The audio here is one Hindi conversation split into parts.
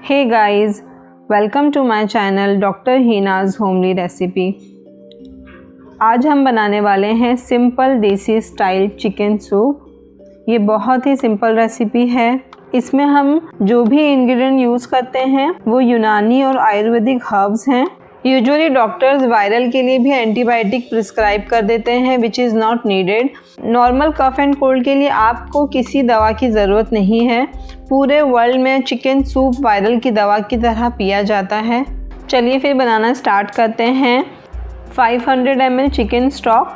Hey guys, welcome to my channel doctor Heena's homely recipe. आज हम बनाने वाले हैं सिंपल देसी स्टाइल चिकन सूप। ये बहुत ही सिंपल रेसिपी है। इसमें हम जो भी इंग्रेडिएंट यूज़ करते हैं वो यूनानी और आयुर्वेदिक हर्ब्स हैं। यूजुअली डॉक्टर्स वायरल के लिए भी एंटीबायोटिक प्रिस्क्राइब कर देते हैं which is not needed. Normal cough and cold के लिए आपको किसी दवा की ज़रूरत नहीं है। पूरे वर्ल्ड में चिकन सूप वायरल की दवा की तरह पिया जाता है। चलिए फिर बनाना स्टार्ट करते हैं। 500 ml चिकन स्टॉक,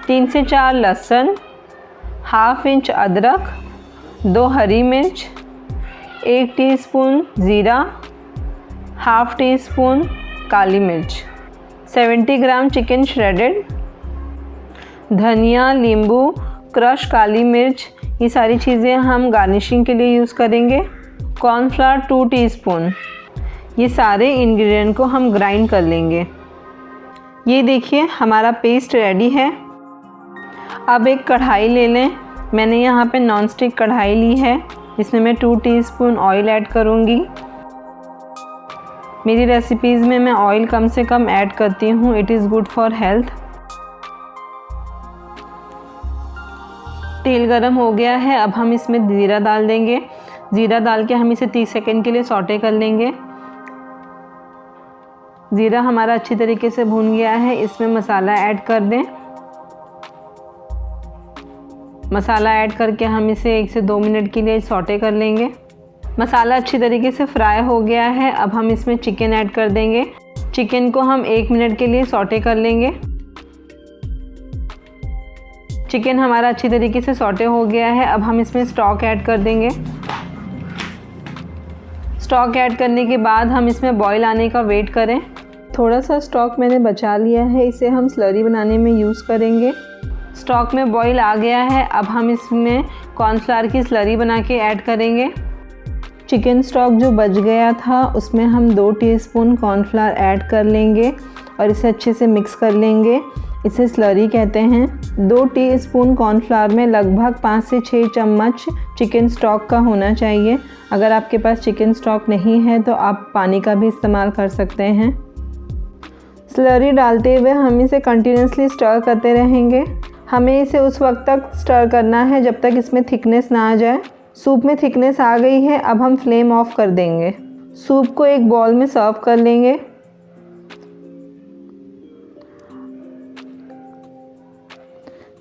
3 से 4 लहसुन, ½ इंच अदरक, 2 हरी मिर्च, 1 टीस्पून ज़ीरा, ½ टीस्पून काली मिर्च, 70 ग्राम चिकन श्रेडेड, धनिया, नींबू, क्रश काली मिर्च, ये सारी चीज़ें हम गार्निशिंग के लिए यूज़ करेंगे। Cornflour 2 teaspoon. ये सारे इंग्रेडिएंट को हम ग्राइंड कर लेंगे। ये देखिए हमारा पेस्ट रेडी है। अब एक कढ़ाई ले लें। मैंने यहाँ पे नॉन स्टिक कढ़ाई ली है। इसमें मैं 2 टीस्पून ऑयल ऐड करूँगी। मेरी रेसिपीज़ में मैं ऑयल कम से कम ऐड करती हूँ। It is good for health. तेल गरम हो गया है। अब हम इसमें ज़ीरा डाल देंगे। ज़ीरा डाल के हम इसे 30 सेकंड के लिए सौटे कर लेंगे। ज़ीरा हमारा अच्छी तरीके से भून गया है। इसमें मसाला ऐड कर दें। मसाला ऐड करके हम इसे 1 से 2 मिनट के लिए सौटे कर लेंगे। मसाला अच्छी तरीके से फ्राई हो गया है। अब हम इसमें चिकन ऐड कर देंगे। चिकन को हम 1 मिनट के लिए सौटे कर लेंगे। चिकन हमारा अच्छी तरीके से सौटे हो गया है। अब हम इसमें स्टॉक ऐड कर देंगे। स्टॉक ऐड करने के बाद हम इसमें बॉईल आने का वेट करें। थोड़ा सा स्टॉक मैंने बचा लिया है, इसे हम स्लरी बनाने में यूज़ करेंगे। स्टॉक में बॉईल आ गया है। अब हम इसमें कॉर्नफ्लावर की स्लरी बना के ऐड करेंगे। चिकन स्टॉक जो बच गया था उसमें हम 2 टीस्पून कॉर्नफ्लावर ऐड कर लेंगे और इसे अच्छे से मिक्स कर लेंगे। इसे स्लरी कहते हैं। 2 टीस्पून कॉर्नफ्लावर में लगभग 5 से 6 चम्मच चिकन स्टॉक का होना चाहिए। अगर आपके पास चिकन स्टॉक नहीं है तो आप पानी का भी इस्तेमाल कर सकते हैं। स्लरी डालते हुए हम इसे कंटिन्यूसली स्टर करते रहेंगे। हमें इसे उस वक्त तक स्टर करना है जब तक इसमें थिकनेस ना आ जाए। सूप में थिकनेस आ गई है। अब हम फ्लेम ऑफ कर देंगे। सूप को एक बाउल में सर्व कर लेंगे।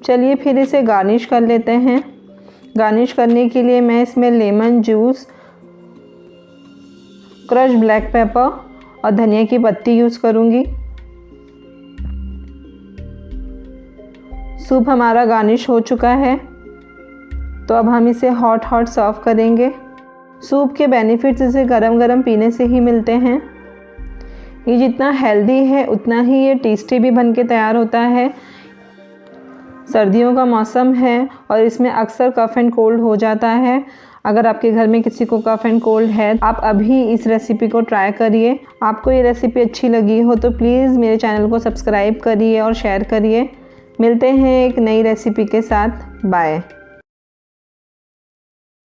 चलिए फिर इसे गार्निश कर लेते हैं। गार्निश करने के लिए मैं इसमें lemon juice, crush black pepper और धनिया की पत्ती यूज़ करूँगी। सूप हमारा गार्निश हो चुका है, तो अब हम इसे हॉट सर्व करेंगे। सूप के बेनिफिट्स इसे गरम गरम पीने से ही मिलते हैं। ये जितना हेल्दी है उतना ही ये टेस्टी भी बन के तैयार होता है। सर्दियों का मौसम है और इसमें अक्सर कफ़ एंड कोल्ड हो जाता है। अगर आपके घर में किसी को कफ़ एंड कोल्ड है, आप अभी इस रेसिपी को ट्राई करिए। आपको ये रेसिपी अच्छी लगी हो तो प्लीज़ मेरे चैनल को सब्सक्राइब करिए और शेयर करिए। मिलते हैं एक नई रेसिपी के साथ। बाय।